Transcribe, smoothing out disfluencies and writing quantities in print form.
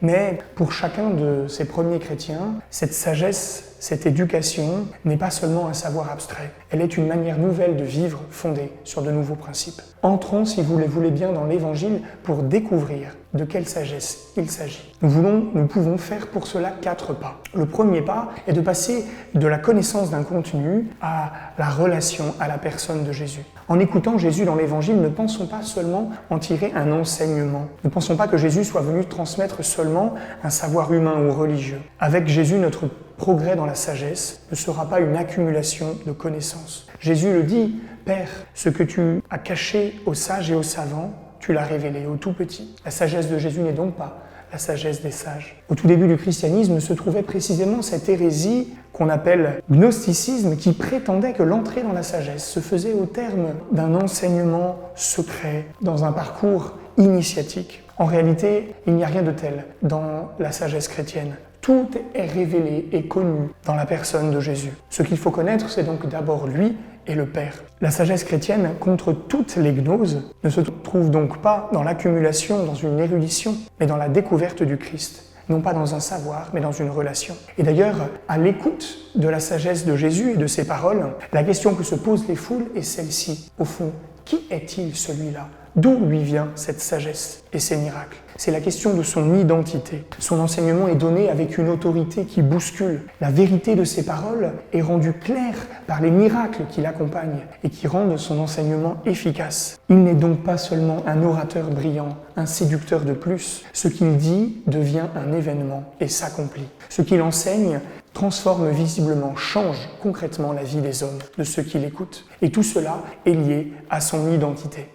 Mais pour chacun de ces premiers chrétiens, cette sagesse, cette éducation n'est pas seulement un savoir abstrait. Elle est une manière nouvelle de vivre fondée sur de nouveaux principes. Entrons, si vous le voulez bien, dans l'Évangile pour découvrir de quelle sagesse il s'agit. Nous pouvons faire pour cela 4 pas. Le premier pas est de passer de la connaissance d'un contenu à la relation, à la personne de Jésus. En écoutant Jésus dans l'Évangile, ne pensons pas seulement en tirer un enseignement. Ne pensons pas que Jésus soit venu transmettre seulement un savoir humain ou religieux. Avec Jésus, notre progrès dans la sagesse ne sera pas une accumulation de connaissances. Jésus le dit, « Père, ce que tu as caché aux sages et aux savants, tu l'as révélé aux tout petits. » La sagesse de Jésus n'est donc pas la sagesse des sages. Au tout début du christianisme se trouvait précisément cette hérésie qu'on appelle gnosticisme, qui prétendait que l'entrée dans la sagesse se faisait au terme d'un enseignement secret, dans un parcours initiatique. En réalité, il n'y a rien de tel dans la sagesse chrétienne. Tout est révélé et connu dans la personne de Jésus. Ce qu'il faut connaître, c'est donc d'abord lui et le Père. La sagesse chrétienne, contre toutes les gnoses, ne se trouve donc pas dans l'accumulation, dans une érudition, mais dans la découverte du Christ. Non pas dans un savoir, mais dans une relation. Et d'ailleurs, à l'écoute de la sagesse de Jésus et de ses paroles, la question que se posent les foules est celle-ci. Au fond, qui est-il celui-là ? D'où lui vient cette sagesse et ces miracles ? C'est la question de son identité. Son enseignement est donné avec une autorité qui bouscule. La vérité de ses paroles est rendue claire par les miracles qui l'accompagnent et qui rendent son enseignement efficace. Il n'est donc pas seulement un orateur brillant, un séducteur de plus. Ce qu'il dit devient un événement et s'accomplit. Ce qu'il enseigne transforme visiblement, change concrètement la vie des hommes, de ceux qui l'écoutent. Et tout cela est lié à son identité.